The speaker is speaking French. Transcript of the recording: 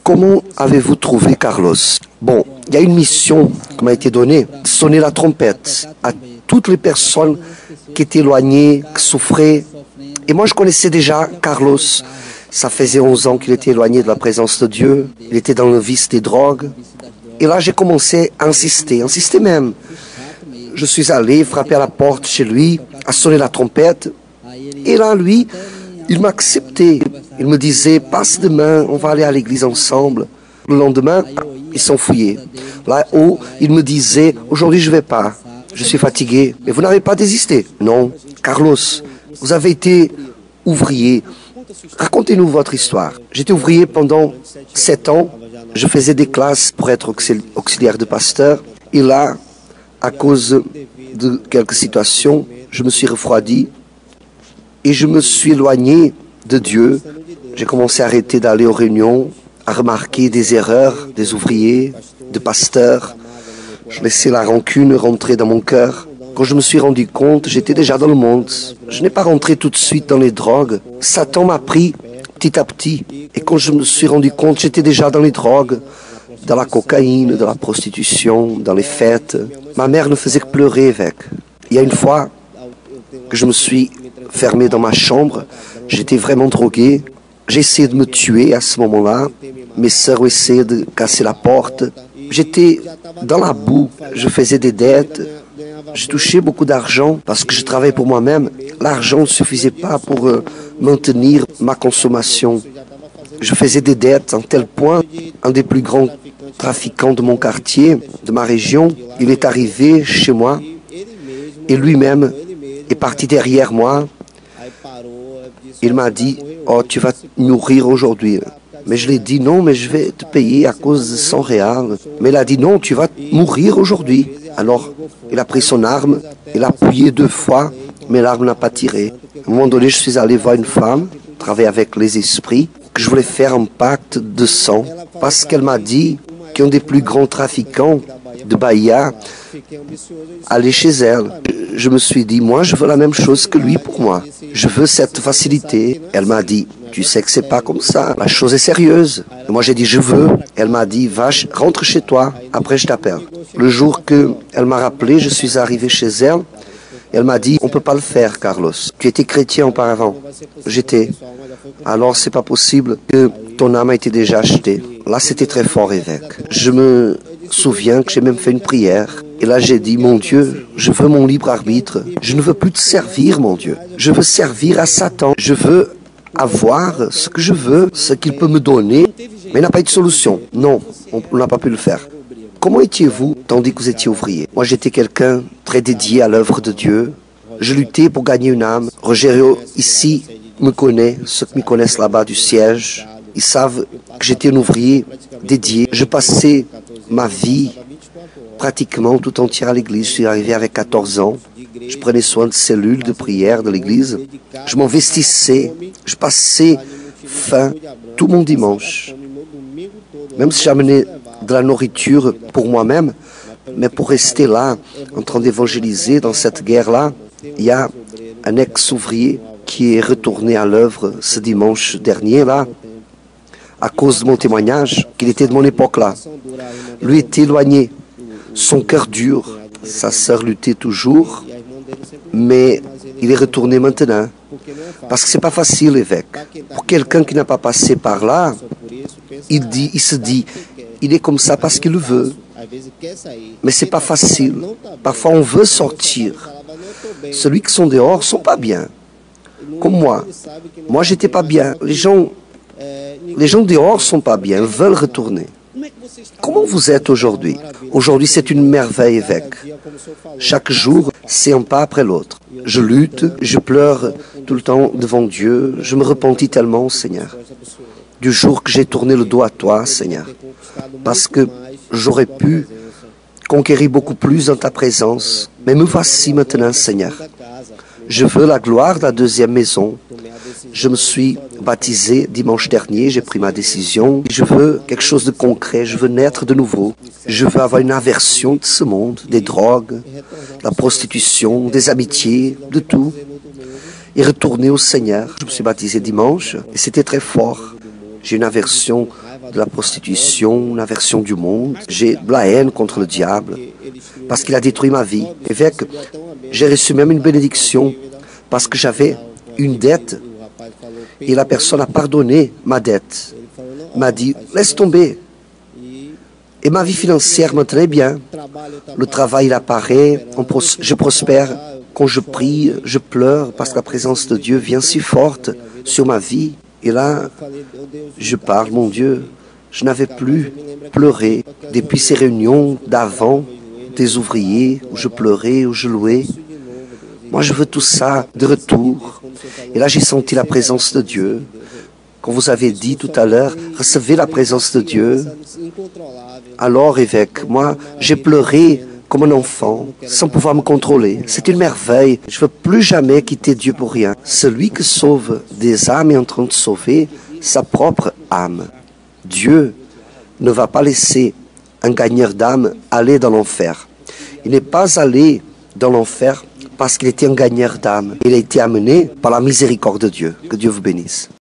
Comment avez-vous trouvé Carlos? Bon, il y a une mission qui m'a été donnée, sonner la trompette à toutes les personnes qui étaient éloignées, qui souffraient. Et moi, je connaissais déjà Carlos. Ça faisait 11 ans qu'il était éloigné de la présence de Dieu. Il était dans le vice des drogues. Et là, j'ai commencé à insister même. Je suis allé frapper à la porte chez lui, à sonner la trompette. Et là, lui, il m'a accepté. Il me disait, passe demain, on va aller à l'église ensemble. Le lendemain, il s'enfuyait. Là-haut, il me disait, aujourd'hui je ne vais pas. Je suis fatigué. Mais vous n'avez pas désisté? Non. Carlos, vous avez été ouvrier. Racontez-nous votre histoire. J'étais ouvrier pendant 7 ans. Je faisais des classes pour être auxiliaire de pasteur. Et là, à cause de quelques situations, je me suis refroidi et je me suis éloigné de Dieu. J'ai commencé à arrêter d'aller aux réunions, à remarquer des erreurs des ouvriers, de pasteurs. Je laissais la rancune rentrer dans mon cœur. Quand je me suis rendu compte, j'étais déjà dans le monde. Je n'ai pas rentré tout de suite dans les drogues. Satan m'a pris petit à petit. Et quand je me suis rendu compte, j'étais déjà dans les drogues, dans la cocaïne, dans la prostitution, dans les fêtes. Ma mère ne faisait que pleurer avec. Il y a une fois que je me suis fermé dans ma chambre, j'étais vraiment drogué. J'ai essayé de me tuer à ce moment-là. Mes sœurs ont essayé de casser la porte. J'étais dans la boue. Je faisais des dettes. Je touchais beaucoup d'argent parce que je travaillais pour moi-même. L'argent ne suffisait pas pour maintenir ma consommation. Je faisais des dettes en tel point. Un des plus grands trafiquants de mon quartier, de ma région, il est arrivé chez moi et lui-même est parti derrière moi. Il m'a dit, oh, tu vas mourir aujourd'hui. Mais je lui ai dit, non, mais je vais te payer à cause de 100 réals. Mais il a dit, non, tu vas mourir aujourd'hui. Alors, il a pris son arme, il a appuyé 2 fois, mais l'arme n'a pas tiré. À un moment donné, je suis allé voir une femme, travailler avec les esprits, que je voulais faire un pacte de sang, parce qu'elle m'a dit qu'un des plus grands trafiquants de Bahia allait chez elle. Je me suis dit, moi, je veux la même chose que lui pour moi. Je veux cette facilité. Elle m'a dit, tu sais que c'est pas comme ça. La chose est sérieuse. Et moi, j'ai dit, je veux. Elle m'a dit, va, rentre chez toi. Après, je t'appelle. Le jour qu'elle m'a rappelé, je suis arrivé chez elle. Elle m'a dit, on ne peut pas le faire, Carlos. Tu étais chrétien auparavant. J'étais. Alors, c'est pas possible que ton âme a été déjà achetée. Là, c'était très fort, évêque. Je me souviens que j'ai même fait une prière. Et là, j'ai dit, mon Dieu, je veux mon libre arbitre. Je ne veux plus te servir, mon Dieu. Je veux servir à Satan. Je veux avoir ce que je veux, ce qu'il peut me donner. Mais il n'a pas eu de solution. Non, on n'a pas pu le faire. Comment étiez-vous tandis que vous étiez ouvrier? Moi, j'étais quelqu'un très dédié à l'œuvre de Dieu. Je luttais pour gagner une âme. Rogério, ici, me connaît. Ceux qui me connaissent là-bas du siège, ils savent que j'étais un ouvrier dédié. Je passais ma vie pratiquement tout entière à l'église. Je suis arrivé avec 14 ans. Je prenais soin de cellules de prière de l'église. Je m'investissais. Je passais faim tout mon dimanche. Même si j'amenais de la nourriture pour moi-même, mais pour rester là, en train d'évangéliser dans cette guerre-là, il y a un ex-ouvrier qui est retourné à l'œuvre ce dimanche dernier, là, à cause de mon témoignage, qu'il était de mon époque-là. Lui était éloigné, son cœur dur, sa sœur luttait toujours, mais il est retourné maintenant. Parce que c'est pas facile, évêque. Pour quelqu'un qui n'a pas passé par là, il se dit, il est comme ça parce qu'il le veut. Mais c'est pas facile. Parfois, on veut sortir. Ceux qui sont dehors sont pas bien. Comme moi. Moi, j'étais pas bien. Les gens dehors sont pas bien, veulent retourner. Comment vous êtes aujourd'hui? Aujourd'hui, c'est une merveille, évêque. Chaque jour, c'est un pas après l'autre. Je lutte, je pleure tout le temps devant Dieu. Je me repentis tellement, Seigneur, du jour que j'ai tourné le dos à toi, Seigneur. Parce que j'aurais pu conquérir beaucoup plus dans ta présence. Mais me voici maintenant, Seigneur. Je veux la gloire de la deuxième maison. Je me suis baptisé dimanche dernier, j'ai pris ma décision. Je veux quelque chose de concret, je veux naître de nouveau. Je veux avoir une aversion de ce monde, des drogues, de la prostitution, des amitiés, de tout. Et retourner au Seigneur. Je me suis baptisé dimanche et c'était très fort. J'ai une aversion de la prostitution, une aversion du monde. J'ai de la haine contre le diable parce qu'il a détruit ma vie. Évêque, j'ai reçu même une bénédiction parce que j'avais une dette et la personne a pardonné ma dette. M'a dit, laisse tomber. Et ma vie financière me très bien. Le travail, il apparaît, je prospère. Quand je prie, je pleure parce que la présence de Dieu vient si forte sur ma vie. Et là, je parle, mon Dieu, je n'avais plus pleuré depuis ces réunions d'avant, des ouvriers, où je pleurais, où je louais. Moi, je veux tout ça de retour. Et là, j'ai senti la présence de Dieu. Quand vous avez dit tout à l'heure, recevez la présence de Dieu. Alors, évêque, moi, j'ai pleuré comme un enfant, sans pouvoir me contrôler. C'est une merveille. Je ne veux plus jamais quitter Dieu pour rien. Celui qui sauve des âmes est en train de sauver sa propre âme. Dieu ne va pas laisser un gagneur d'âme aller dans l'enfer. Il n'est pas allé dans l'enfer parce qu'il était un gagneur d'âme. Il a été amené par la miséricorde de Dieu. Que Dieu vous bénisse.